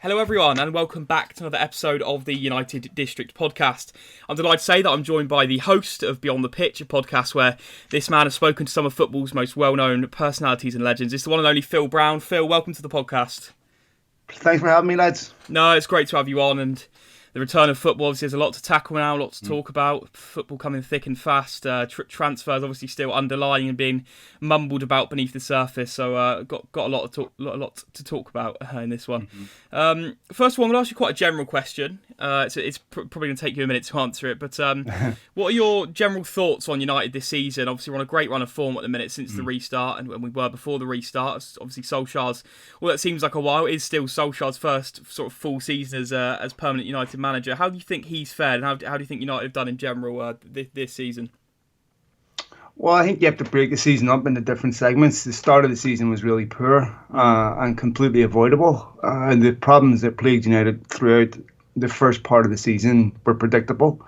Hello everyone and welcome back to another episode of the United District podcast. I'm delighted to say that I'm joined by the host of Beyond the Pitch, a podcast where this man has spoken to some of football's most well-known personalities and legends. It's the one and only Phil Brown. Phil, welcome to the podcast. Thanks for having me, lads. No, it's great to have you on, and the return of football, obviously there's a lot to tackle now, a lot to talk about. Football coming thick and fast. Transfers obviously still underlying and being mumbled about beneath the surface. So got a lot to talk about in this one. First of all, I'm going to ask you quite a general question. It's probably going to take you a minute to answer it. But what are your general thoughts on United this season? Obviously, we're on a great run of form at the minute since the restart, and when we were before the restart. Obviously, Solskjaer's, well, that seems like a while. It is still Solskjaer's first sort of full season as permanent United manager. How do you think he's fared, and how do you think United have done in general this season? Well, I think you have to break the season up into different segments. The start of the season was really poor and completely avoidable. The problems that plagued United throughout the first part of the season were predictable.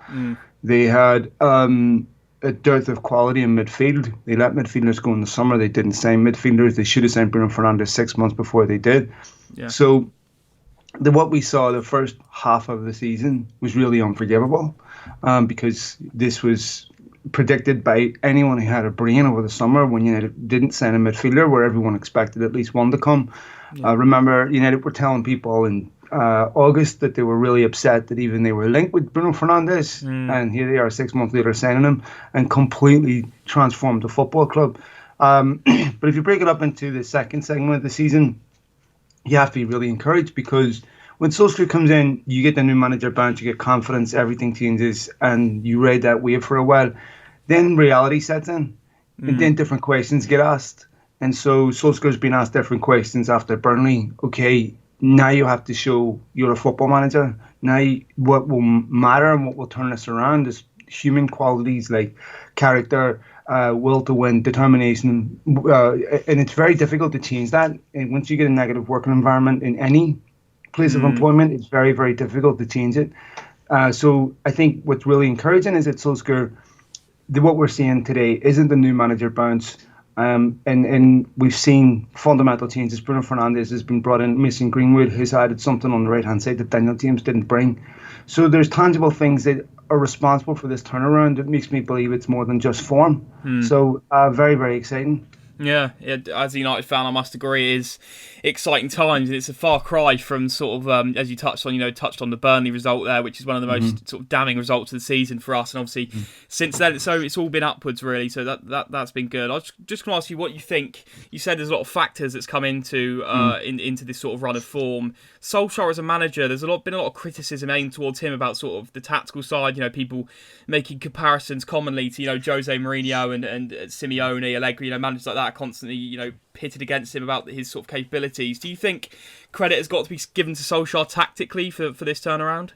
They had a dearth of quality in midfield. They let midfielders go in the summer. They didn't sign midfielders. They should have signed Bruno Fernandes 6 months before they did. Yeah. So what we saw the first half of the season was really unforgivable because this was predicted by anyone who had a brain over the summer when United didn't sign a midfielder where everyone expected at least one to come. Yeah. Remember, United were telling people in August that they were really upset that even they were linked with Bruno Fernandes, and here they are 6 months later signing him and completely transformed the football club. But if you break it up into the second segment of the season, you have to be really encouraged because when Solskjaer comes in, you get the new manager bounce, you get confidence, everything changes, and you ride that wave for a while. Then reality sets in, and then different questions get asked. And so Solskjaer's been asked different questions after Burnley. Okay, now you have to show you're a football manager. Now what will matter and what will turn us around is human qualities like character, will to win, determination, and it's very difficult to change that. And once you get a negative working environment in any place of employment, it's very, very difficult to change it. So I think what's really encouraging is that Solskjaer, what we're seeing today isn't the new manager bounce. And we've seen fundamental changes. Bruno Fernandes has been brought in. Mason Greenwood has added something on the right-hand side that Daniel James didn't bring. So there's tangible things that are responsible for this turnaround that makes me believe it's more than just form. So very, very exciting. Yeah, as a United fan, I must agree, it is exciting times. It's a far cry from sort of, as you touched on the Burnley result there, which is one of the most sort of damning results of the season for us. And obviously, since then, so it's all been upwards, really. So that's been good. I was just going to ask you what you think. You said there's a lot of factors that's come into into this sort of run of form. Solskjaer as a manager, there's been a lot of criticism aimed towards him about sort of the tactical side. You know, people making comparisons commonly to Jose Mourinho and Simeone, Allegri, managers like that constantly pitted against him about his sort of capabilities. Do you think credit has got to be given to Solskjaer tactically for this turnaround?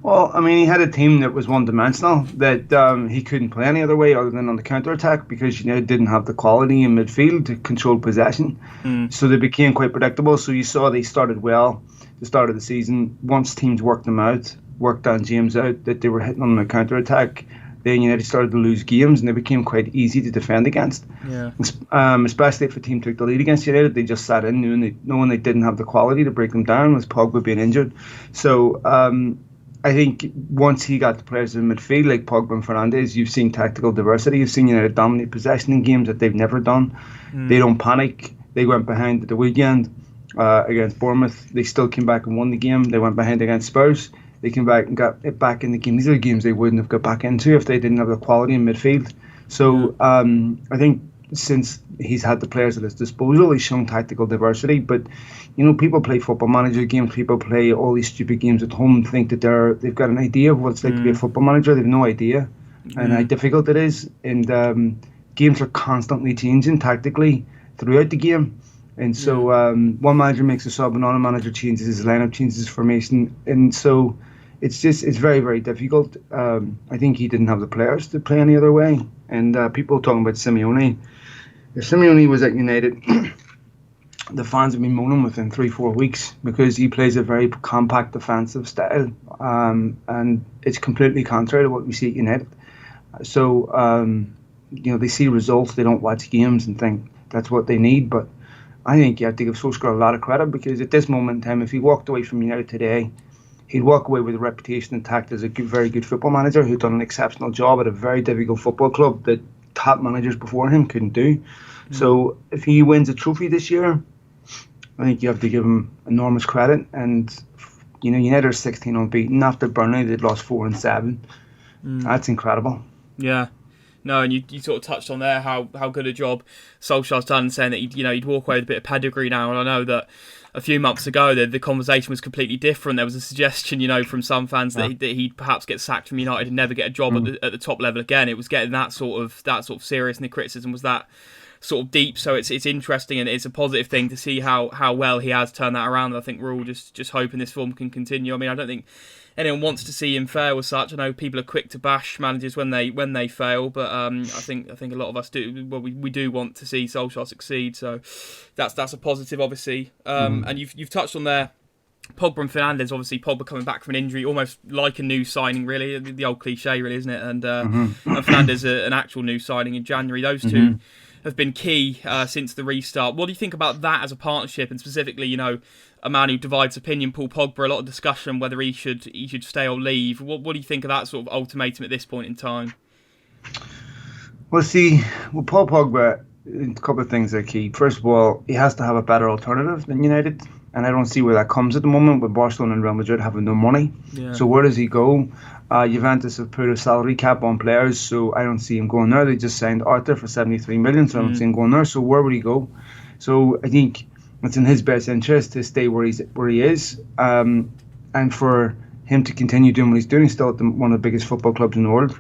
Well, I mean, he had a team that was one-dimensional, that he couldn't play any other way other than on the counter-attack because didn't have the quality in midfield to control possession. So they became quite predictable. So you saw they started well at the start of the season. Once teams worked them out, worked Dan James out, that they were hitting on the counter-attack, then United started to lose games and they became quite easy to defend against. Yeah. Especially if a team took the lead against United, they just sat in knowing they didn't have the quality to break them down with Pogba being injured. So I think once he got the players in midfield like Pogba and Fernandes, you've seen tactical diversity. You've seen United dominate possession in games that they've never done. They don't panic. They went behind at the weekend against Bournemouth. They still came back and won the game. They went behind against Spurs. They came back and got it back in the game. These are games they wouldn't have got back into if they didn't have the quality in midfield. So I think since he's had the players at his disposal, he's shown tactical diversity. But people play football manager games. People play all these stupid games at home and think that they've got an idea of what it's like to be a football manager. They've no idea, and how difficult it is. And games are constantly changing tactically throughout the game. And so one manager makes a sub, another manager changes his lineup, changes his formation, and so it's very, very difficult. I think he didn't have the players to play any other way. And people talking about Simeone. If Simeone was at United, the fans would be moaning within 3-4 weeks because he plays a very compact defensive style, and it's completely contrary to what we see at United. So they see results, they don't watch games and think that's what they need, but I think you have to give Solskjaer a lot of credit, because at this moment in time, if he walked away from United today, he'd walk away with a reputation intact as a very good football manager who'd done an exceptional job at a very difficult football club that top managers before him couldn't do. So if he wins a trophy this year, I think you have to give him enormous credit. And United are 16 unbeaten after Burnley. They'd lost 4 and 7. That's incredible. Yeah. No, and you sort of touched on there how good a job Solskjaer's done, saying that he'd walk away with a bit of pedigree now. And I know that a few months ago the conversation was completely different. There was a suggestion, from some fans that he'd perhaps get sacked from United and never get a job at the top level again. It was getting that sort of serious, and the criticism was that sort of deep. So it's interesting, and it's a positive thing to see how well he has turned that around. I think we're all just hoping this form can continue. I mean, I don't think anyone wants to see him fail as such. I know people are quick to bash managers when they fail, but I think a lot of us do. Well, we do want to see Solskjaer succeed, so that's a positive, obviously. And you've touched on there Pogba and Fernandes. Obviously, Pogba coming back from an injury, almost like a new signing, really. The old cliche, really, isn't it? And Fernandes an actual new signing in January. Those two have been key since the restart. What do you think about that as a partnership, and specifically, a man who divides opinion, Paul Pogba? A lot of discussion whether he should stay or leave. What do you think of that sort of ultimatum at this point in time? Well, see, with Paul Pogba, a couple of things are key. First of all, he has to have a better alternative than United, and I don't see where that comes at the moment with Barcelona and Real Madrid having no money. Yeah. So where does he go? Juventus have put a salary cap on players, so I don't see him going there. They just signed Arthur for 73 million, so I don't see him going there. So where would he go? So I think it's in his best interest to stay where he is, and for him to continue doing what he's doing. He's still at one of the biggest football clubs in the world.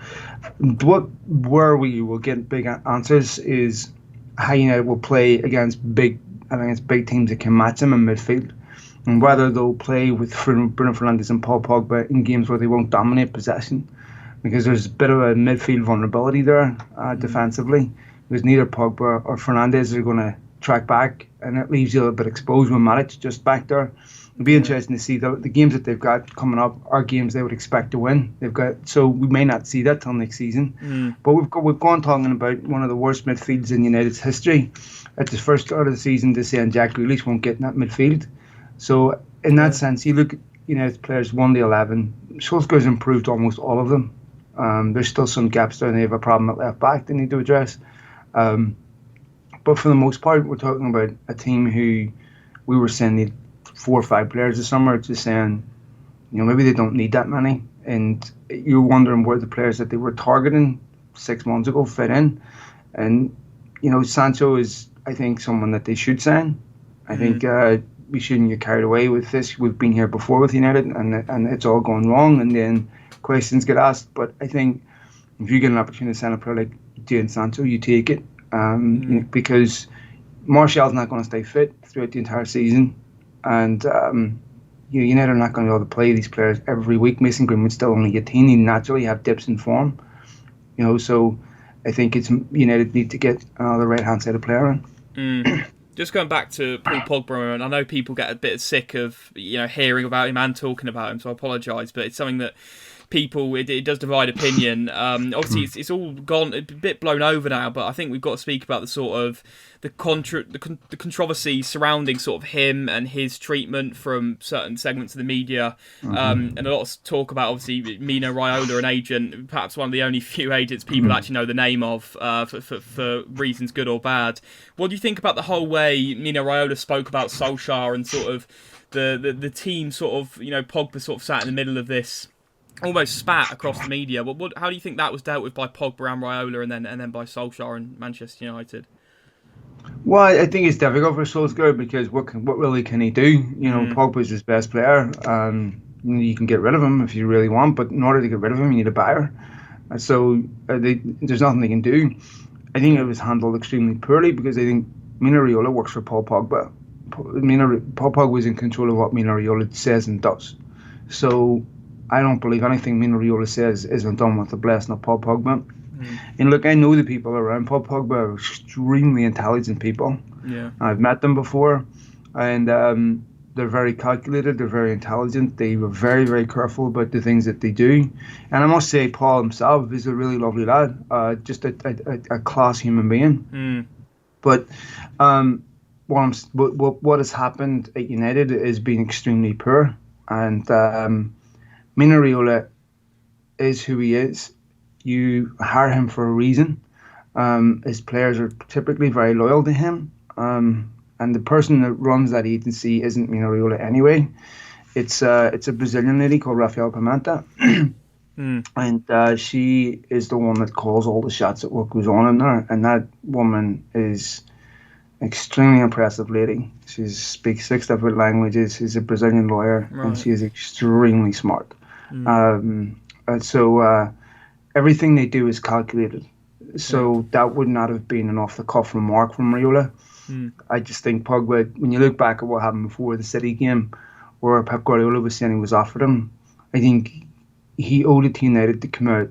Where we will get big answers is how United will play against big teams that can match them in midfield, and whether they'll play with Bruno Fernandes and Paul Pogba in games where they won't dominate possession, because there's a bit of a midfield vulnerability there defensively, because neither Pogba or Fernandes are going to track back, and it leaves you a little bit exposed with Matic just back there. It'll be interesting to see the games that they've got coming up are games they would expect to win. So we may not see that till next season. But we've gone talking about one of the worst midfields in United's history at the first start of the season to saying Jack Grealish won't get in that midfield. So in that sense, you look at United's players 1 to 11. Solskjaer's improved almost all of them. There's still some gaps there, and they have a problem at left back they need to address. But for the most part, we're talking about a team who we were saying need 4 or 5 players this summer, just saying, maybe they don't need that many. And you're wondering where the players that they were targeting 6 months ago fit in. And, Sancho is, I think, someone that they should sign. I think we shouldn't get carried away with this. We've been here before with United, and it's all going wrong, and then questions get asked. But I think if you get an opportunity to sign a player like Jadon Sancho, you take it. Because Martial's not going to stay fit throughout the entire season, and United are not going to be able to play these players every week. Mason Greenwood's still only 18; he naturally have dips in form, So I think it's United need to get the right hand side of player in. Just going back to Paul Pogba, and I know people get a bit sick of hearing about him and talking about him, so I apologise, but it's something that people, it does divide opinion. Obviously, it's all gone a bit blown over now, but I think we've got to speak about the sort of the controversy surrounding sort of him and his treatment from certain segments of the media, and a lot of talk about obviously Mino Raiola, an agent, perhaps one of the only few agents people actually know the name of for reasons good or bad. What do you think about the whole way Mino Raiola spoke about Solskjaer and sort of the team sort of Pogba sort of sat in the middle of this? Almost spat across the media. How do you think that was dealt with by Pogba and Raiola, and then by Solskjaer and Manchester United? Well, I think it's difficult for Solskjaer because what really can he do? Pogba's his best player. You can get rid of him if you really want, but in order to get rid of him, you need a buyer. So there's nothing they can do. I think it was handled extremely poorly because I think Mino Raiola works for Paul Pogba. Paul Pogba is in control of what Mino Raiola says and does. So I don't believe anything Mino Raiola says isn't done with the blessing of Paul Pogba. And look, I know the people around Paul Pogba are extremely intelligent people. Yeah, I've met them before, and they're very calculated. They're very intelligent. They were very, very careful about the things that they do. And I must say, Paul himself is a really lovely lad. Just a class human being. But what has happened at United is been extremely poor, and Mino Raiola is who he is. You hire him for a reason. His players are typically very loyal to him, and the person that runs that agency isn't Mino Raiola anyway. It's a Brazilian lady called Rafael Pimenta, and she is the one that calls all the shots at what goes on in there. And that woman is extremely impressive lady. She speaks 6 different languages. She's a Brazilian lawyer, and she is extremely smart. So everything they do is calculated. So that would not have been an off-the-cuff remark from Raiola. I just think Pogba, when you look back at what happened before the City game, where Pep Guardiola was saying he was offered him, I think he owed it to United to come out.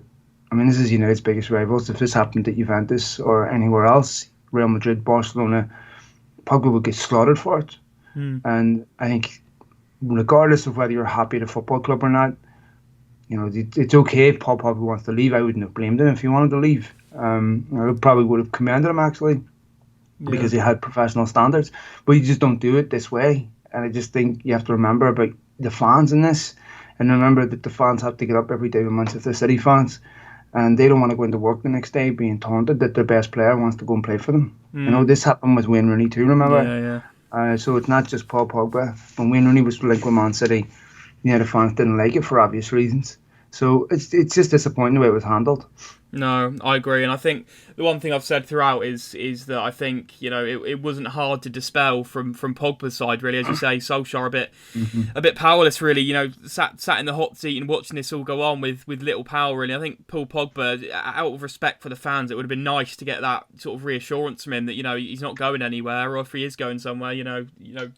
I mean, this is United's biggest rivals. If this happened at Juventus or anywhere else, Real Madrid, Barcelona, Pogba would get slaughtered for it. And I think regardless of whether you're happy at a football club or not, it's okay if Paul Pogba wants to leave. I wouldn't have blamed him if he wanted to leave. I probably would have commended him actually, because he had professional standards. But you just don't do it this way. And I just think you have to remember about the fans in this, and remember that the fans have to get up every day with Manchester City fans, and they don't want to go into work the next day being taunted that their best player wants to go and play for them. This happened with Wayne Rooney too, remember? So it's not just Paul Pogba. When Wayne Rooney was linked with Man City, the fans didn't like it for obvious reasons. So it's just disappointing the way it was handled. No, I agree, and I think the one thing I've said throughout is that I think it wasn't hard to dispel from Pogba's side, really. As you say, Solskjaer a bit powerless, really. Sat in the hot seat and watching this all go on with little power, really. I think Paul Pogba, out of respect for the fans, it would have been nice to get that sort of reassurance from him that he's not going anywhere, or if he is going somewhere,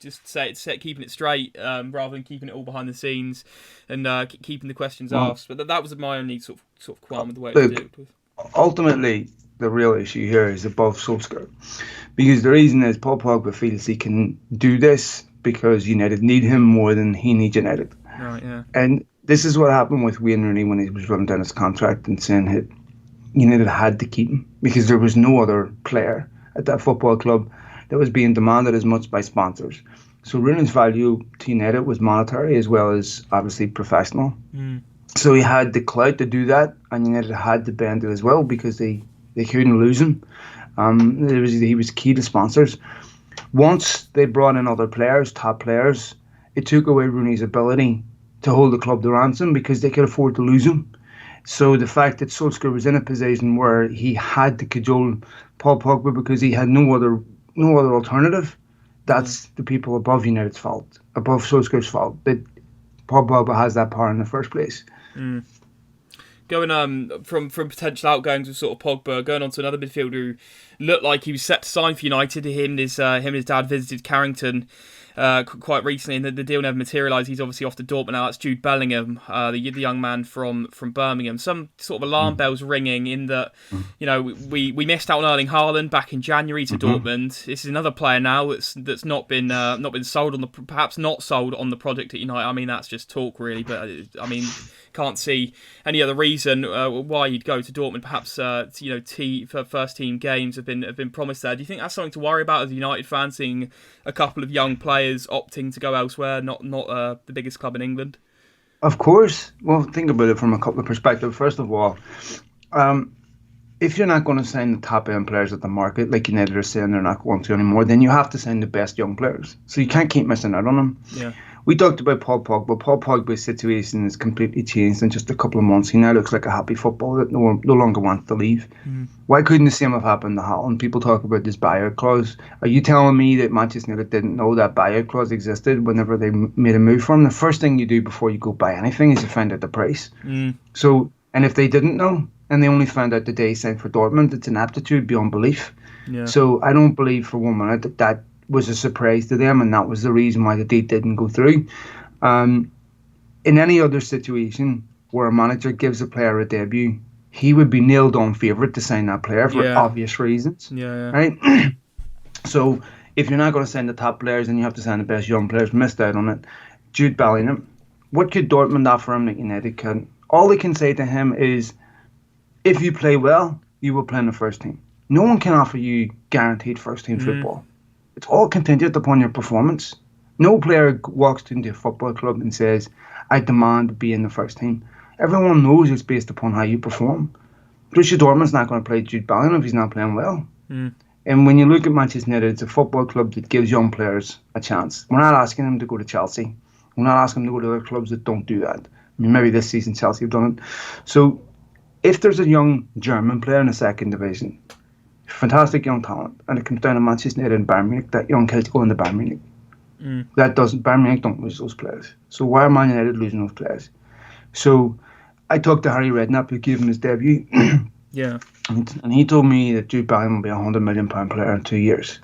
just keeping it straight rather than keeping it all behind the scenes and keeping the questions asked. But that was my only sort of qualm with the way it was dealt with. Ultimately, the real issue here is above Solskjaer, because the reason is Paul Pogba feels he can do this because United need him more than he needs United. Right, yeah. And this is what happened with Wayne Rooney when he was running down his contract and saying United had to keep him because there was no other player at that football club that was being demanded as much by sponsors. So Rooney's value to United was monetary as well as obviously professional. So he had the clout to do that, and United had to bend it as well because they couldn't lose him. He was key to sponsors. Once they brought in other players, top players, it took away Rooney's ability to hold the club to ransom because they could afford to lose him. So the fact that Solskjaer was in a position where he had to cajole Paul Pogba because he had no other alternative, that's the people above United's fault, above Solskjaer's fault, that Paul Pogba has that power in the first place. Going from potential outgoings of sort of Pogba, going on to another midfielder who looked like he was set to sign for United. Him and his dad visited Carrington quite recently, and the deal never materialised. He's obviously off to Dortmund now. That's Jude Bellingham, the young man from Birmingham. Some sort of alarm bells ringing in that we missed out on Erling Haaland back in January to Dortmund. This is another player now that's not been sold on perhaps not sold on the project at United. I mean, that's just talk really, but I mean, can't see any other reason why you'd go to Dortmund. Perhaps first team games have been promised there. Do you think that's something to worry about as a United fan, seeing a couple of young players opting to go elsewhere, not the biggest club in England? Of course. Well, think about it from a couple of perspectives. First of all, if you're not going to sign the top end players at the market, like United are saying they're not going to anymore, then you have to sign the best young players. So you can't keep missing out on them. Yeah. We talked about Paul Pogba. Paul Pogba's situation has completely changed in just a couple of months. He now looks like a happy footballer that no longer wants to leave. Why couldn't the same have happened to Haaland? People talk about this buyout clause. Are you telling me that Manchester United didn't know that buyout clause existed whenever they made a move for him? The first thing you do before you go buy anything is you find out the price. So, and if they didn't know, and they only found out the day he signed for Dortmund, it's an aptitude beyond belief. Yeah. So I don't believe for 1 minute that was a surprise to them, and that was the reason why the deal didn't go through. In any other situation where a manager gives a player a debut, he would be nailed on favourite to sign that player for obvious reasons. Yeah. Right? So if you're not going to sign the top players, then you have to sign the best young players. Missed out on it. Jude Bellingham. What could Dortmund offer him that United couldn't? All they can say to him is, if you play well, you will play in the first team. No one can offer you guaranteed first team football. It's all contingent upon your performance. No player walks into a football club and says, I demand to be in the first team. Everyone knows it's based upon how you perform. Borussia Dortmund's not going to play Jude Bellingham if he's not playing well. And when you look at Manchester United, it's a football club that gives young players a chance. We're not asking them to go to Chelsea. We're not asking them to go to other clubs that don't do that. I mean, maybe this season Chelsea have done it. So if there's a young German player in the second division, fantastic young talent, and it comes down to Manchester United and Bayern Munich, that young kid's going to Bayern Munich. Bayern Munich don't lose those players. So why are Man United losing those players? So I talked to Harry Redknapp, who gave him his debut. Yeah. And he told me that Jude Bellingham will be a £100 million player in 2 years.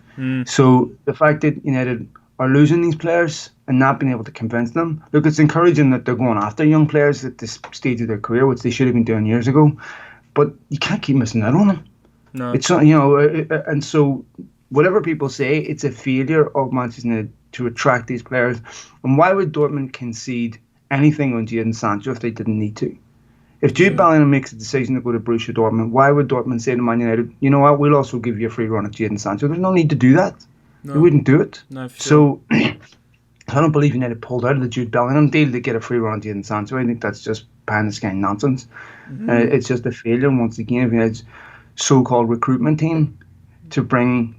So the fact that United are losing these players and not being able to convince them, look, it's encouraging that they're going after young players at this stage of their career, which they should have been doing years ago. But you can't keep missing out on them. No. It's not, you know, and so whatever people say, it's a failure of Manchester United to attract these players. And why would Dortmund concede anything on Jadon Sancho if they didn't need to? If Jude Bellingham makes a decision to go to Borussia Dortmund, why would Dortmund say to Man United, you know what, we'll also give you a free run at Jadon Sancho? There's no need to do that. No. They wouldn't do it. No, for sure. So I don't believe United pulled out of the Jude Bellingham deal to get a free run at Jadon Sancho. I think that's just pie in the sky nonsense. It's just a failure once again of United's so-called recruitment team to bring.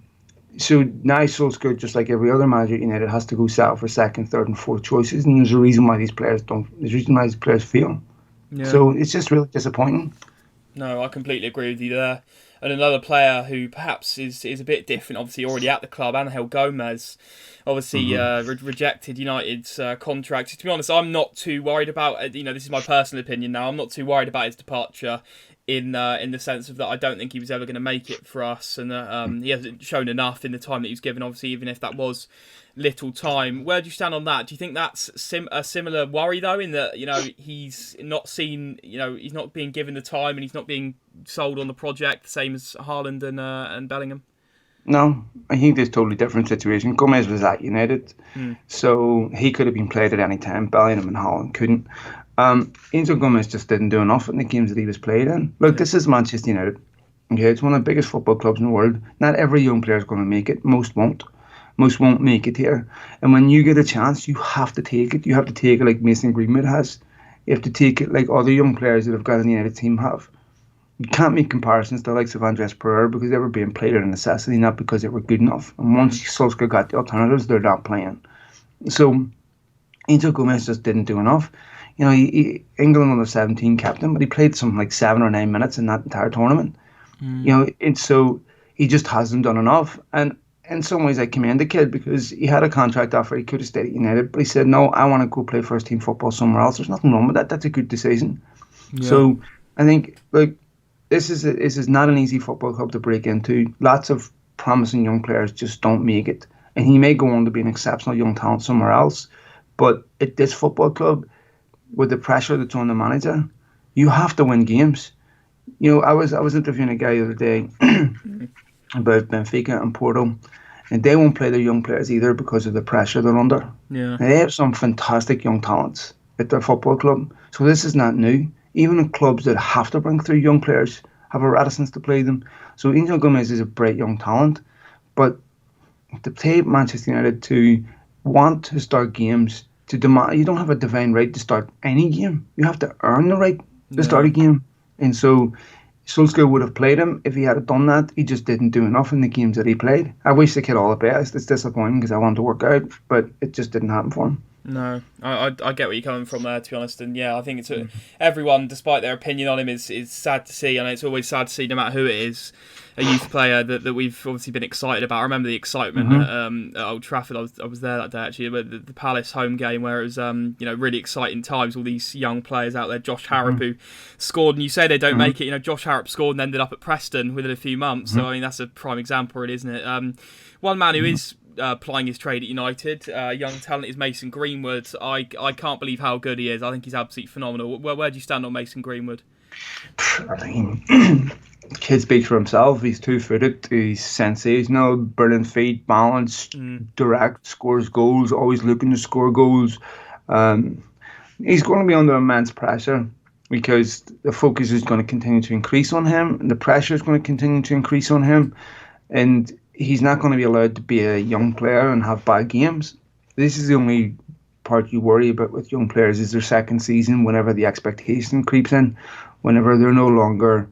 So now Solskjaer, just like every other manager at United, has to go settle for second, third, and fourth choices, and there's a reason why these players don't. There's a reason why these players fail. Yeah. So it's just really disappointing. No, I completely agree with you there. And another player who perhaps is a bit different, obviously already at the club, Angel Gomez, obviously rejected United's contract. To be honest, I'm not too worried about it. You know, this is my personal opinion now. I'm not too worried about his departure in the sense of that I don't think he was ever going to make it for us, and he hasn't shown enough in the time that he was given, obviously, even if that was little time. Where do you stand on that? Do you think that's a similar worry, though, in that, you know, he's not seen, you know, he's not being given the time and he's not being sold on the project, the same as Haaland and Bellingham? No, I think there's a totally different situation. Gomez was at United, so he could have been played at any time. Bellingham and Haaland couldn't. Angel Gomez just didn't do enough in the games that he was played in. Look, this is Manchester United. Okay, it's one of the biggest football clubs in the world. Not every young player is going to make it. Most won't. Most won't make it here. And when you get a chance, you have to take it. You have to take it like Mason Greenwood has. You have to take it like other young players that have got in the United team have. You can't make comparisons to the likes of Andres Pereira because they were being played out of necessity, not because they were good enough. And once Solskjaer got the alternatives, they're not playing. So Angel Gomez just didn't do enough. You know, England under 17 captain, but he played something like 7 or 9 minutes in that entire tournament. You know, and so he just hasn't done enough. And in some ways, I commend the kid because he had a contract offer. He could have stayed at United, but he said, no, I want to go play first team football somewhere else. There's nothing wrong with that. That's a good decision. Yeah. So I think, like, this is not an easy football club to break into. Lots of promising young players just don't make it. And he may go on to be an exceptional young talent somewhere else. But at this football club, with the pressure that's on the manager, you have to win games. You know, I was interviewing a guy the other day about Benfica and Porto, and they won't play their young players either because of the pressure they're under. Yeah. And they have some fantastic young talents at their football club. So this is not new. Even in clubs that have to bring through young players have a reticence to play them. So Angel Gomez is a bright young talent, but to play Manchester United, to want to start games, to demand, you don't have a divine right to start any game. You have to earn the right to start a game. And so Solskjaer would have played him if he had done that. He just didn't do enough in the games that he played. I wish the kid all the best. It's disappointing because I wanted to work out, but it just didn't happen for him. No, I get where you're coming from there, to be honest. And yeah, I think it's everyone, despite their opinion on him, is sad to see. And it's always sad to see, no matter who it is, a youth player that we've obviously been excited about. I remember the excitement at Old Trafford. I was there that day actually, but the Palace home game where it was really exciting times. All these young players out there. Josh Harrop who scored, and you say they don't make it. You know, Josh Harrop scored and ended up at Preston within a few months. So I mean, that's a prime example, really, isn't it? One man who is plying his trade at United, young talent, is Mason Greenwood. I can't believe how good he is. I think he's absolutely phenomenal. Where do you stand on Mason Greenwood? I mean, kid speaks for himself. He's 2-footed. He's sensational. Brilliant feet, balanced, direct, scores goals. Always looking to score goals. He's going to be under immense pressure because the focus is going to continue to increase on him, and the pressure is going to continue to increase on him. And he's not going to be allowed to be a young player and have bad games. This is the only part you worry about with young players is their second season, whenever the expectation creeps in, whenever they're no longer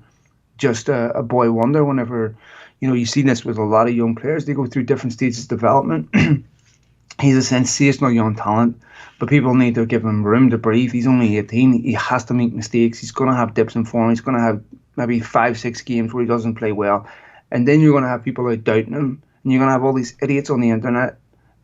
just a boy wonder, whenever, you see this with a lot of young players, they go through different stages of development. He's a sensational young talent, but people need to give him room to breathe. He's only 18. He has to make mistakes. He's going to have dips in form. He's going to have maybe 5-6 games where he doesn't play well. And then you're going to have people out doubting him. And you're going to have all these idiots on the internet,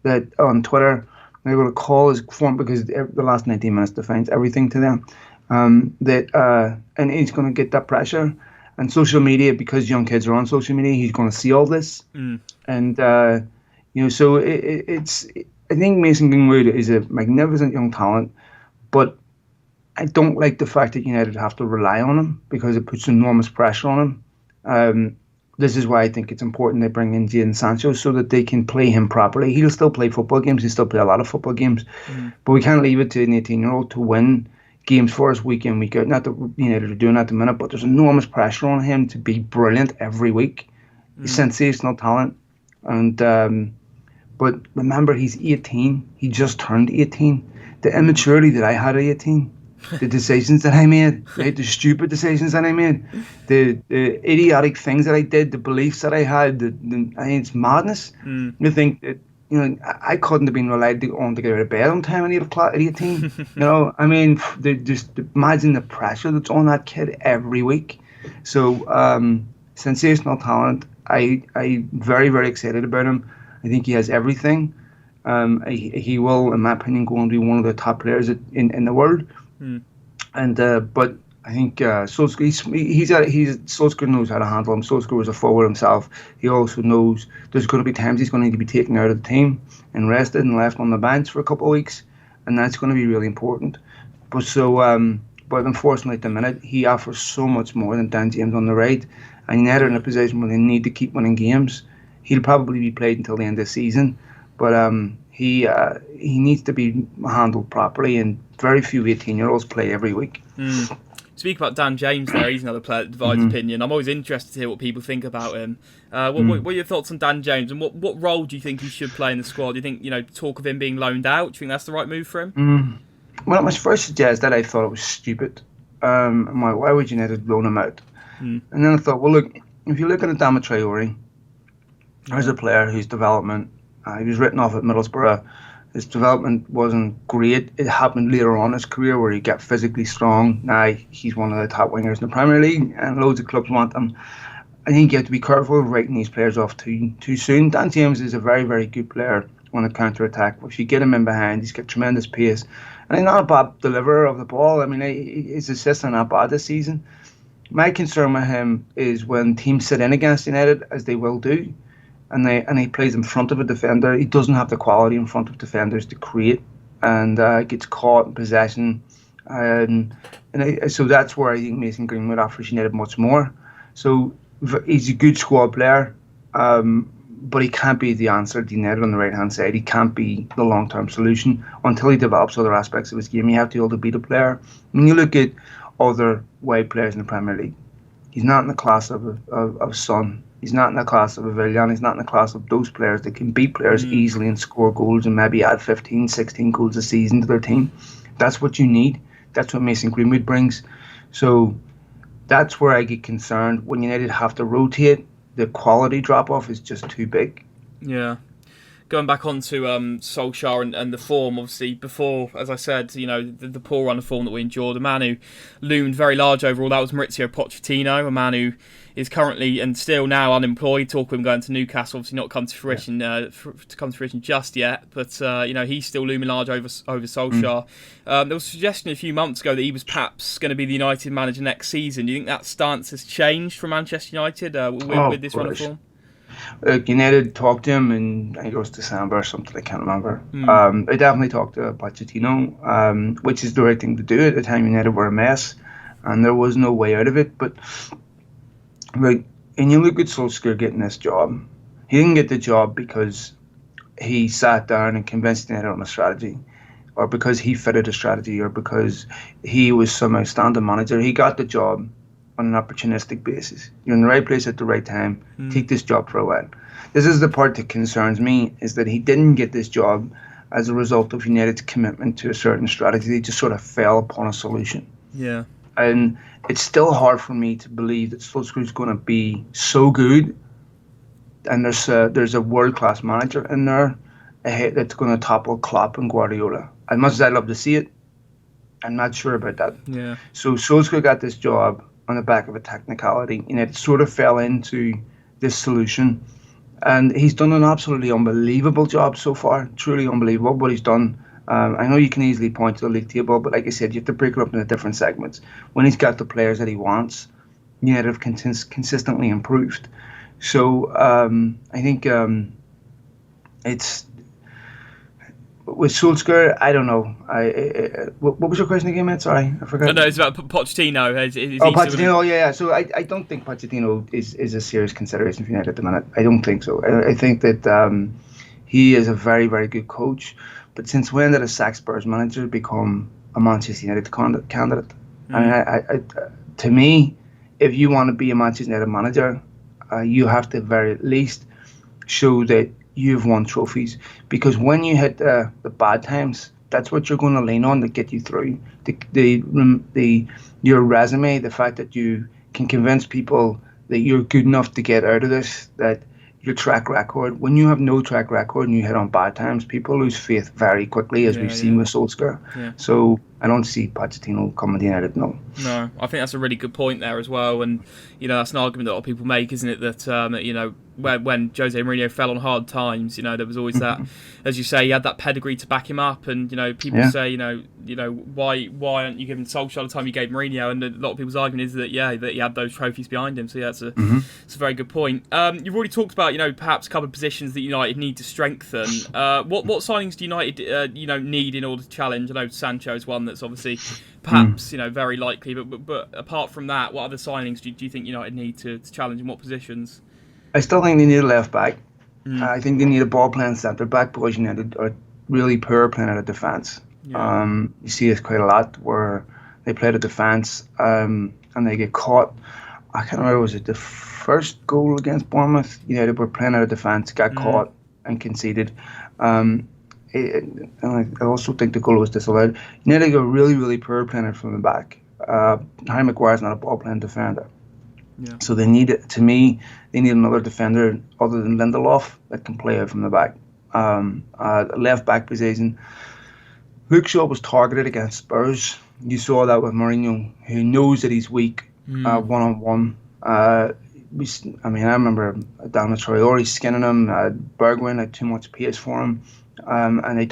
that on Twitter, they're going to call his form, because the last 19 minutes defines everything to them. And he's going to get that pressure. And social media, because young kids are on social media, he's going to see all this. And, so it's. I think Mason Greenwood is a magnificent young talent, but I don't like the fact that United have to rely on him, because it puts enormous pressure on him. This is why I think it's important they bring in Jadon Sancho, so that they can play him properly. He'll still play football games. He'll still play a lot of football games. But we can't leave it to an 18-year-old to win games for us week in, week out. Not that United are doing that at the minute, but there's enormous pressure on him to be brilliant every week. He's sensational talent. And but remember, he's 18. He just turned 18. The immaturity that I had at 18, the decisions that I made, right? The stupid decisions that I made, the idiotic things that I did, the beliefs that I had, it's madness. You think that, I couldn't have been relied on to get out of bed on time at 18. I mean, just imagine the pressure that's on that kid every week. So, sensational talent. I'm very, very excited about him. I think he has everything. He will, in my opinion, go and be one of the top players in the world. And but I think Solskjaer, Solskjaer knows how to handle him. Solskjaer was a forward himself. He also knows there's going to be times he's going to need to be taken out of the team and rested and left on the bench for a couple of weeks, and that's going to be really important. But unfortunately at the minute he offers so much more than Dan James on the right, and United are in a position where they need to keep winning games. He'll probably be played until the end of the season, but he needs to be handled properly, and very few 18-year-olds play every week. Speak about Dan James there, he's another player that divides opinion. I'm always interested to hear what people think about him. What are your thoughts on Dan James, and what role do you think he should play in the squad? Do you think, talk of him being loaned out, do you think that's the right move for him? When it was first suggested, I thought it was stupid. I'm like, why would United loan him out? And then I thought, well, look, if you look at Adama Traore, there's a player whose development, he was written off at Middlesbrough. His development wasn't great. It happened later on in his career where he got physically strong. Now he's one of the top wingers in the Premier League, and loads of clubs want him. I think you have to be careful of writing these players off too soon. Dan James is a very, very good player on the counter-attack. If you get him in behind, he's got tremendous pace. And he's not a bad deliverer of the ball. I mean, his assists are not bad this season. My concern with him is when teams sit in against United, as they will do, and he plays in front of a defender, he doesn't have the quality in front of defenders to create, and gets caught in possession. So that's where I think Mason Greenwood offers United much more. So he's a good squad player, but he can't be the answer to United on the right-hand side. He can't be the long-term solution until he develops other aspects of his game. You have to be able to beat a player. When you look at other wide players in the Premier League, he's not in the class of Son. He's not in the class of a Villian. He's not in the class of those players that can beat players easily and score goals and maybe add 15, 16 goals a season to their team. That's what you need. That's what Mason Greenwood brings. So that's where I get concerned. When United have to rotate, the quality drop-off is just too big. Yeah. Going back onto Solskjaer and the form, obviously, before, as I said, the poor run of form that we endured, a man who loomed very large overall, that was Maurizio Pochettino, a man who is currently and still now unemployed. Talk of him going to Newcastle, obviously not come to fruition, just yet, but he's still looming large over Solskjaer. There was a suggestion a few months ago that he was perhaps going to be the United manager next season. Do you think that stance has changed for Manchester United with this run of form? United talked to him in, I think it was December or something, I can't remember. They definitely talked to Pochettino, which is the right thing to do. At the time, United were a mess, and there was no way out of it. But and you look at Solskjaer getting this job, he didn't get the job because he sat down and convinced United on a strategy, or because he fitted a strategy, or because he was some outstanding manager. He got the job on an opportunistic basis. You're in the right place at the right time. Take this job for a while. This is the part that concerns me, is that he didn't get this job as a result of United's commitment to a certain strategy. They just sort of fell upon a solution. Yeah. And it's still hard for me to believe that Solskjaer's going to be so good, and there's a world-class manager in there ahead that's going to topple Klopp and Guardiola. As much as I'd love to see it, I'm not sure about that. Yeah. So Solskjaer got this job on the back of a technicality, and it sort of fell into this solution. And he's done an absolutely unbelievable job so far, truly unbelievable what he's done. I know you can easily point to the league table, but like I said, you have to break it up into different segments. When he's got the players that he wants, United have consistently improved. So I think it's with Solskjaer. I don't know. What was your question again, mate? Sorry, I forgot. No, it's about Pochettino. Pochettino. Yeah. So I don't think Pochettino is a serious consideration for United at the minute. I don't think so. I think that he is a very, very good coach. But since when did a sacked Spurs manager become a Manchester United candidate? I mean, to me, if you want to be a Manchester United manager, you have to very least show that you've won trophies. Because when you hit the bad times, that's what you're going to lean on to get you through. Your resume, the fact that you can convince people that you're good enough to get out of this, that your track record. When you have no track record and you hit on bad times, people lose faith very quickly, as we've seen with Solskjaer. Yeah. So I don't see Pochettino coming to United, no. No, I think that's a really good point there as well. And, that's an argument that a lot of people make, isn't it? That, when Jose Mourinho fell on hard times, there was always that, as you say, he had that pedigree to back him up. And, people say, why aren't you giving Solskjaer the time you gave Mourinho? And a lot of people's argument is that, that he had those trophies behind him. So, it's a very good point. You've already talked about, perhaps a couple of positions that United need to strengthen. What signings do United, need in order to challenge? I know Sancho's one that's obviously perhaps, very likely. But apart from that, what other signings do you think United need to challenge, in what positions? I still think they need a left back. I think they need a ball playing centre back, because United are really poor playing out of defence. Yeah. You see this quite a lot where they play the defence and they get caught. I can't remember, was it the first goal against Bournemouth? United were playing out of defence, got caught and conceded. And I also think the goal was disallowed. United are really, really poor playing it from the back. Harry Maguire's not a ball playing defender. Yeah. So they need another defender other than Lindelof that can play out from the back. Left back position, Luke Shaw was targeted against Spurs. You saw that with Mourinho, who knows that he's weak one-on-one. I remember Dan Traore skinning him. Bergwijn had too much pace for him. And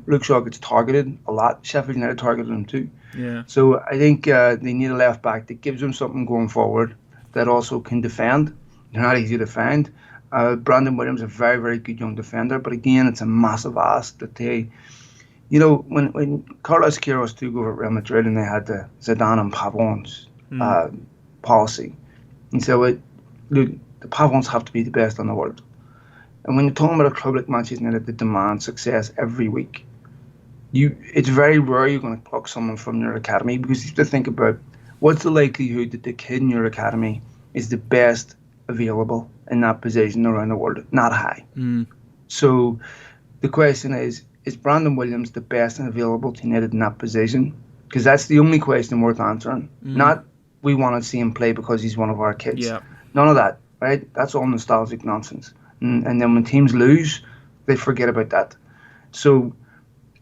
Luke Shaw gets targeted a lot. Sheffield United targeted him too. Yeah. So I think they need a left back that gives them something going forward, that also can defend. They're not easy to find. Brandon Williams is a very, very good young defender, but again, it's a massive ask that they, when Carlos Queiroz took over at Real Madrid and they had the Zidane and Pavon's policy, he said, look, the Pavons have to be the best in the world. And when you're talking about a club like Manchester United that demands success every week, it's very rare you're going to pluck someone from your academy, because you have to think about what's the likelihood that the kid in your academy is the best available in that position around the world? Not high. So the question is Brandon Williams the best and available to United in that position? Because that's the only question worth answering. Not we want to see him play because he's one of our kids. Yeah. None of that, right? That's all nostalgic nonsense. And then when teams lose, they forget about that. So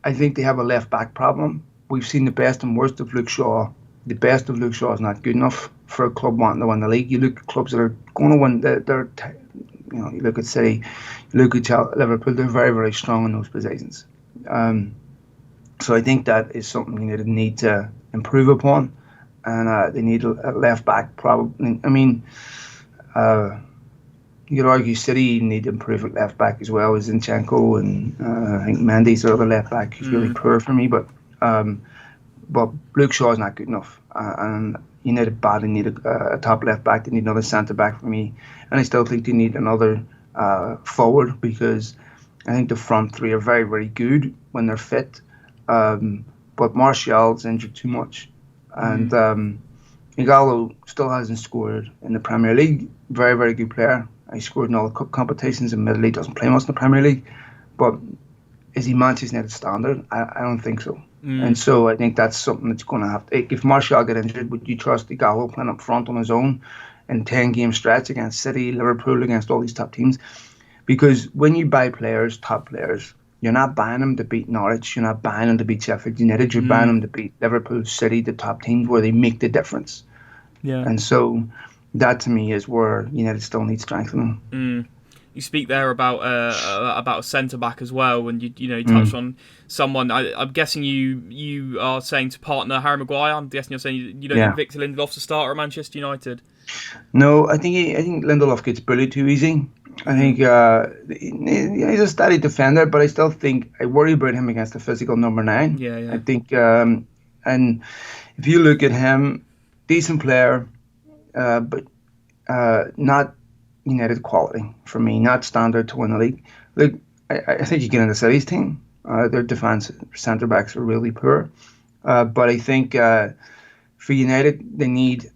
I think they have a left-back problem. We've seen the best and worst of Luke Shaw. The best of Luke Shaw is not good enough for a club wanting to win the league. You look at clubs that are going to win. You look at City, you look at Liverpool. They're very, very strong in those positions. So I think that is something they need to improve upon, and they need a left back. Probably. I mean, you could argue City need to improve at left back as well as Zinchenko, and I think Mendy's the other left back who's really poor for me. But Luke Shaw is not good enough, and United badly need a top left back. They need another centre back for me, and I still think they need another forward, because I think the front three are very, very good when they're fit, but Martial's injured too much, and Igalo still hasn't scored in the Premier League. Very, very good player. He scored in all the cup competitions. Admittedly, doesn't play much in the Premier League. But is he Manchester United standard? I don't think so. And so I think that's something that's going to have to. If Martial get injured, would you trust Igalo playing up front on his own in 10-game stretch against City, Liverpool, against all these top teams? Because when you buy players, top players, you're not buying them to beat Norwich. You're not buying them to beat Sheffield United. You're buying them to beat Liverpool, City, the top teams where they make the difference. Yeah. And so that to me is where United still need strengthening. You speak there about a centre back as well, and you touched on someone. I'm guessing you are saying to partner Harry Maguire. I'm guessing you're saying you don't think Victor Lindelof's a starter at Manchester United. No, I think Lindelof gets bullied too easy. I think he's a steady defender, but I worry about him against a physical number 9. Yeah. I think, and if you look at him, decent player, but not United quality for me, not standard to win the league. Look, I think you get into City's team. Their defense centre backs are really poor, but I think for United they need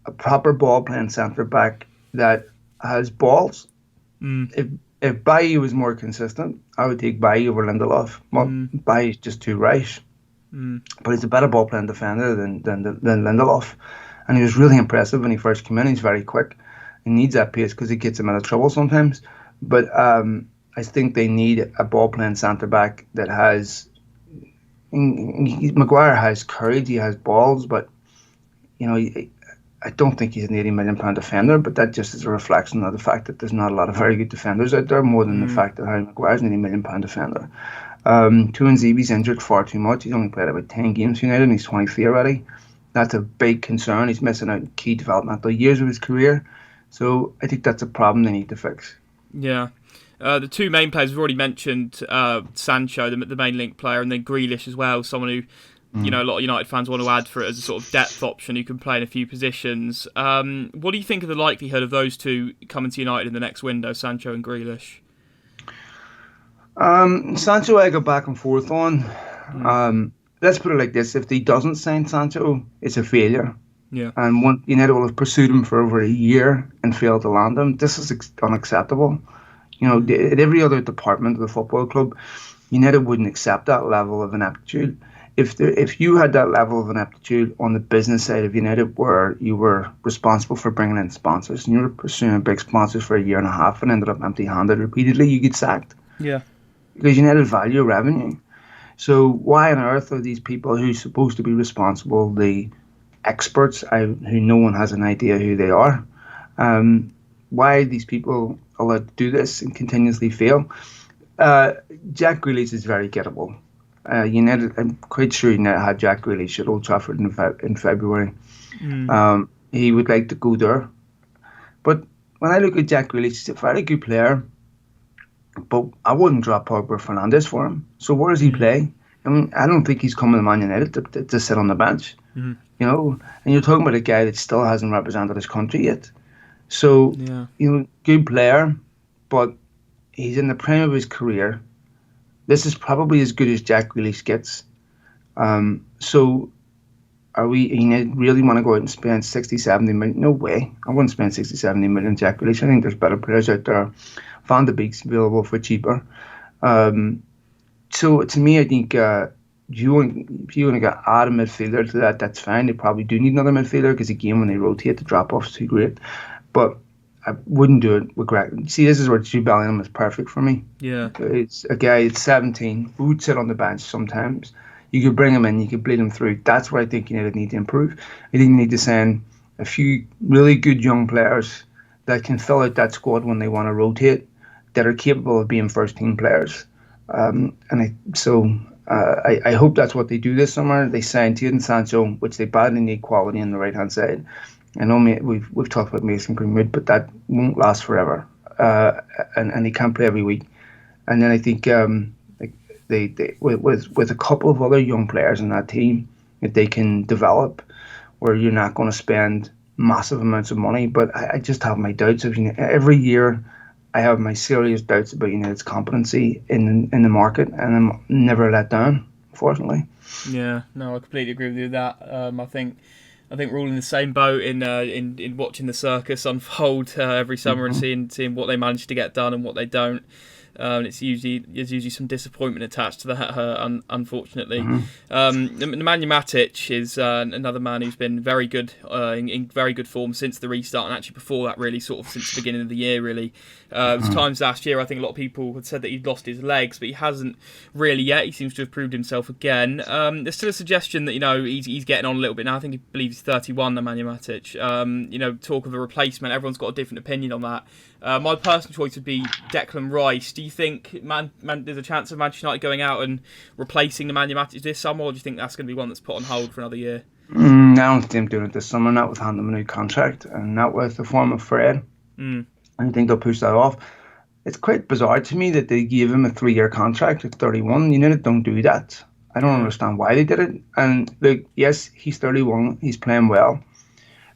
a proper ball playing centre back that has balls. If Bailly was more consistent, I would take Bailly over Lindelof. Well, Bailly's just too right, but he's a better ball playing defender than Lindelof, and he was really impressive when he first came in. He's very quick. He needs that pace because it gets him out of trouble sometimes. But I think they need a ball playing centre back that has. Maguire has courage. He has balls, but I don't think he's an £80 million defender, but that just is a reflection of the fact that there's not a lot of very good defenders out there, more than the fact that Harry Maguire's an £80 million defender. Tuanzebe's injured far too much. He's only played about 10 games for United, and he's 23 already. That's a big concern. He's missing out key developmental years of his career. So I think that's a problem they need to fix. Yeah. The two main players we've already mentioned, Sancho, the main link player, and then Grealish as well, someone who a lot of United fans want to add for it as a sort of depth option who can play in a few positions. What do you think of the likelihood of those two coming to United in the next window, Sancho and Grealish? Sancho I go back and forth on. Let's put it like this. If he doesn't sign Sancho, it's a failure. Yeah. And United will have pursued him for over a year and failed to land him. This is unacceptable. At every other department of the football club, United wouldn't accept that level of ineptitude. If you had that level of ineptitude on the business side of United, where you were responsible for bringing in sponsors and you were pursuing big sponsors for a year and a half and ended up empty-handed repeatedly, you get sacked. Yeah. Because United value revenue. So why on earth are these people who's supposed to be responsible, the experts who no one has an idea who they are, why are these people allowed to do this and continuously fail? Jack Grealish is very gettable. United, I'm quite sure United had Jack Grealish at Old Trafford in February. He would like to go there. But when I look at Jack Grealish, he's a very good player, but I wouldn't drop Pogba Fernandes for him. So where does he play? I mean, I don't think he's coming to Man United to sit on the bench. And you're talking about a guy that still hasn't represented his country yet. So, good player, but he's in the prime of his career. This is probably as good as Jack Grealish gets. So, are we really want to go out and spend 60, 70 million? No way. I wouldn't spend 60, 70 million on Jack Grealish. I think there's better players out there. Van de Beek's available for cheaper. So, to me, I think if you want to add a midfielder to that, that's fine. They probably do need another midfielder because, again, when they rotate, the drop-off's too great. But I wouldn't do it with Greg. See, this is where Jude Bellingham is perfect for me. Yeah. It's a guy that's 17 who would sit on the bench sometimes. You could bring him in, you could bleed him through. That's where I think United need to improve. I think you need to send a few really good young players that can fill out that squad when they want to rotate, that are capable of being first-team players. I hope that's what they do this summer. They sign Jadon Sancho, which they badly need quality on the right-hand side. I know we've talked about Mason Greenwood, but that won't last forever, and he can't play every week. And then I think they with a couple of other young players in that team that they can develop, where you're not going to spend massive amounts of money. But I just have my doubts of every year. I have my serious doubts about United's competency in the market, and I'm never let down, unfortunately. Yeah, no, I completely agree with you with that. I think I think we're all in the same boat in watching the circus unfold every summer and seeing what they manage to get done and what they don't. There's usually some disappointment attached to that, unfortunately. Nemanja Matic is another man who's been very good, in very good form since the restart, and actually before that, really, sort of since the beginning of the year, really. There was times last year, I think a lot of people had said that he'd lost his legs, but he hasn't really yet. He seems to have proved himself again. There's still a suggestion that, he's getting on a little bit now. I think he believes he's 31, Nemanja Matic. Talk of a replacement, everyone's got a different opinion on that. My personal choice would be Declan Rice. Do you think there's a chance of Manchester United going out and replacing Nemanja Matic this summer, or do you think that's going to be one that's put on hold for another year? I don't think them doing it this summer, not with handing him a new contract and not with the form of Fred. I think they'll push that off. It's quite bizarre to me that they gave him a 3-year contract at 31. United don't do that. I don't understand why they did it. And look, yes, he's 31, he's playing well.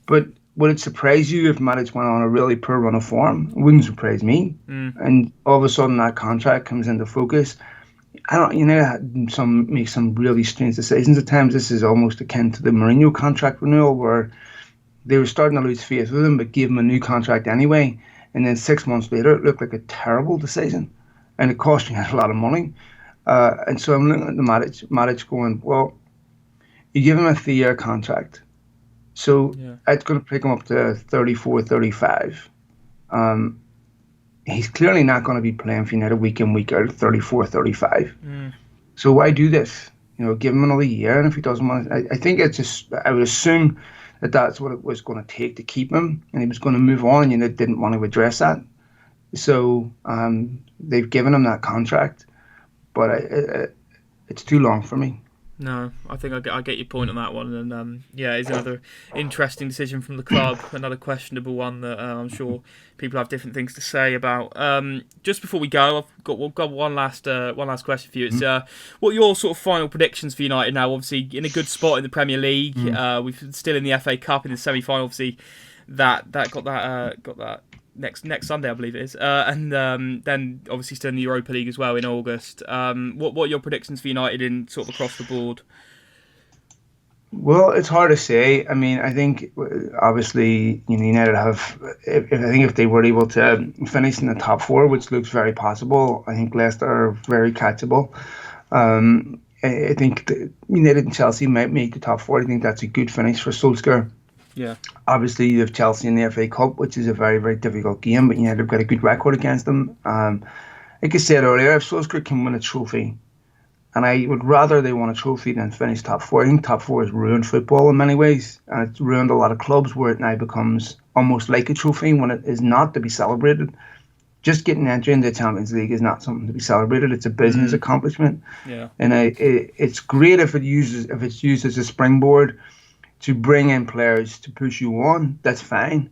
But would it surprise you if Matic went on a really poor run of form? It wouldn't surprise me. And all of a sudden that contract comes into focus. Make some really strange decisions at times. This is almost akin to the Mourinho contract renewal, where they were starting to lose faith with him, but gave him a new contract anyway. And then 6 months later, it looked like a terrible decision, and it cost you a lot of money. And so I'm looking at the Matic going, well, you give him a 3-year contract. So it's going to pick him up to 34, 35. He's clearly not going to be playing for United week in, week out at 34, 35. So why do this? Give him another year, and if he doesn't want it, I think it's just, I would assume that that's what it was going to take to keep him, and he was going to move on, and United didn't want to address that. So they've given him that contract, but it's too long for me. No, I think I get your point on that one, and it's another interesting decision from the club, another questionable one that I'm sure people have different things to say about. Just before we go, we've got one last question for you. It's what are your sort of final predictions for United now? Obviously, in a good spot in the Premier League, we've still in the FA Cup in the semi-final. Obviously, that got that. Next Sunday, I believe it is, and then obviously still in the Europa League as well in August. What are your predictions for United in sort of across the board? Well, it's hard to say. I mean, I think obviously United have. If they were able to finish in the top 4, which looks very possible, I think Leicester are very catchable. I think United and Chelsea might make the top 4. I think that's a good finish for Solskjaer. Yeah. Obviously, you have Chelsea in the FA Cup, which is a very, very difficult game, but United have got a good record against them. Like I said earlier, if Solskjaer can win a trophy, and I would rather they won a trophy than finish top 4. I think top 4 has ruined football in many ways, and it's ruined a lot of clubs where it now becomes almost like a trophy when it is not to be celebrated. Just getting entry into the Champions League is not something to be celebrated. It's a business accomplishment. Yeah. And it's great if it's used as a springboard to bring in players to push you on. That's fine.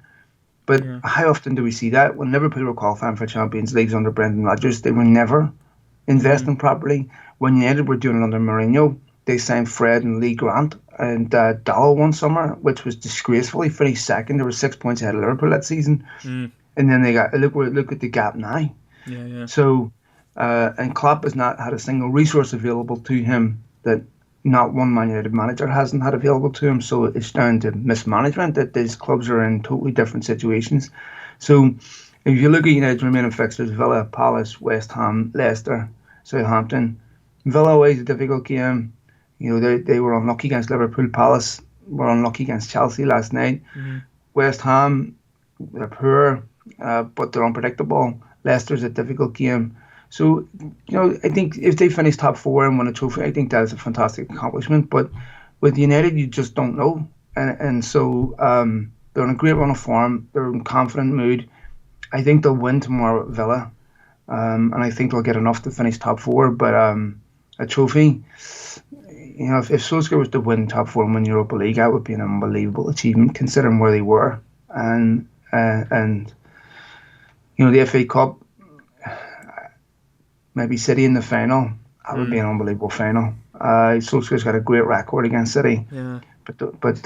But how often do we see that? When Liverpool were qualifying for Champions Leagues under Brendan Rodgers, they were never investing properly. When United were doing it under Mourinho, they signed Fred and Lee Grant and Dallow one summer, which was disgraceful. He finished second. They were 6 points ahead of Liverpool that season. And then they got look at the gap now. Yeah. So and Klopp has not had a single resource available to him that not one Man United manager hasn't had available to him. So it's down to mismanagement that these clubs are in totally different situations. So if you look at United's remaining fixtures, Villa, Palace, West Ham, Leicester, Southampton. Villa always a difficult game. They were unlucky against Liverpool. Palace were unlucky against Chelsea last night. West Ham, they're poor, but they're unpredictable. Leicester's a difficult game. So, I think if they finish top 4 and win a trophy, I think that is a fantastic accomplishment. But with United, you just don't know. And so they're in a great run of form. They're in confident mood. I think they'll win tomorrow at Villa. And I think they'll get enough to finish top 4. But a trophy, if Solskjaer was to win top 4 and win Europa League, that would be an unbelievable achievement considering where they were. And the FA Cup, maybe City in the final. That would be an unbelievable final. Solskjaer's got a great record against City. Yeah. But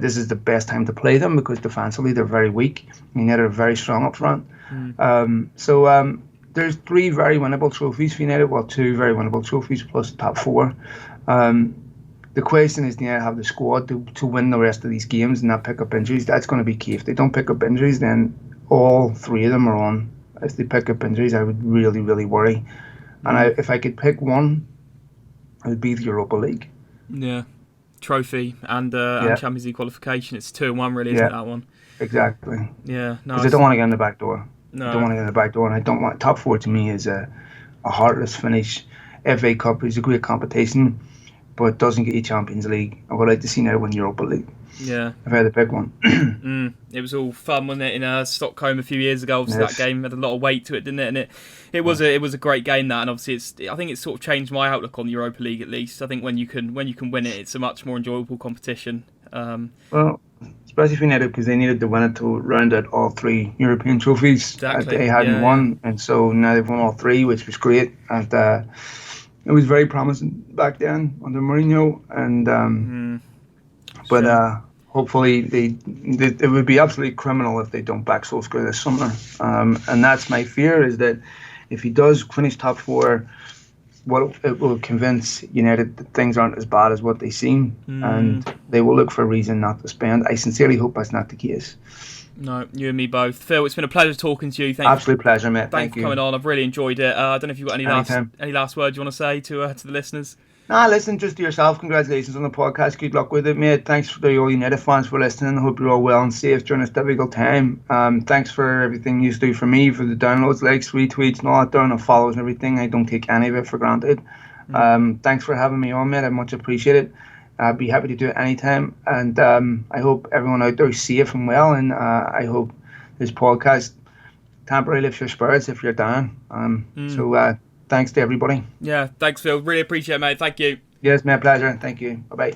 this is the best time to play them because defensively they're very weak. United are very strong up front. So there's 3 very winnable trophies for United. Well, 2 very winnable trophies plus the top 4. The question is, do you have the squad to win the rest of these games and not pick up injuries? That's going to be key. If they don't pick up injuries, then all three of them are on. If they pick up injuries, I would really, really worry. And if I could pick one, it would be the Europa League. Yeah, trophy and Champions League qualification. It's 2-1, really, isn't it, that one? Exactly. Yeah, no. Because I don't want to get in the back door. No. I don't want to get in the back door, and I don't want top four. To me is a heartless finish. FA Cup is a great competition, but it doesn't get you Champions League. I would like to see now win Europa League. Yeah. If I had to pick one. It was all fun, wasn't it, in Stockholm a few years ago? Obviously, that game had a lot of weight to it, didn't it? And it was a great game, that, and obviously I think it's sort of changed my outlook on the Europa League, at least. I think when you can win it, it's a much more enjoyable competition. Well, especially for United, because they needed to win it to round out all three European trophies that they hadn't won, and so now they've won all three, which was great. And it was very promising back then under Mourinho, and hopefully it would be absolutely criminal if they don't back Solskjaer this summer. And that's my fear, is that if he does finish top four, it will convince United that things aren't as bad as what they seem, and they will look for a reason not to spend. I sincerely hope that's not the case. No, you and me both. Phil, it's been a pleasure talking to you. Absolute pleasure, mate. Thanks for coming on. I've really enjoyed it. I don't know if you've got any last words you want to say to the listeners. Nah, listen, just to yourself. Congratulations on the podcast. Good luck with it, mate. Thanks for all United fans for listening. I hope you're all well and safe during this difficult time. Thanks for everything you do for me, for the downloads, likes, retweets, and all that there, and follows and everything. I don't take any of it for granted. Thanks for having me on, mate. I much appreciate it. I'd be happy to do it anytime. And I hope everyone out there is safe and well. And I hope this podcast temporarily lifts your spirits if you're down. So thanks to everybody. Yeah, thanks, Phil. Really appreciate it, mate. Thank you. Yes, my pleasure. Thank you. Bye-bye.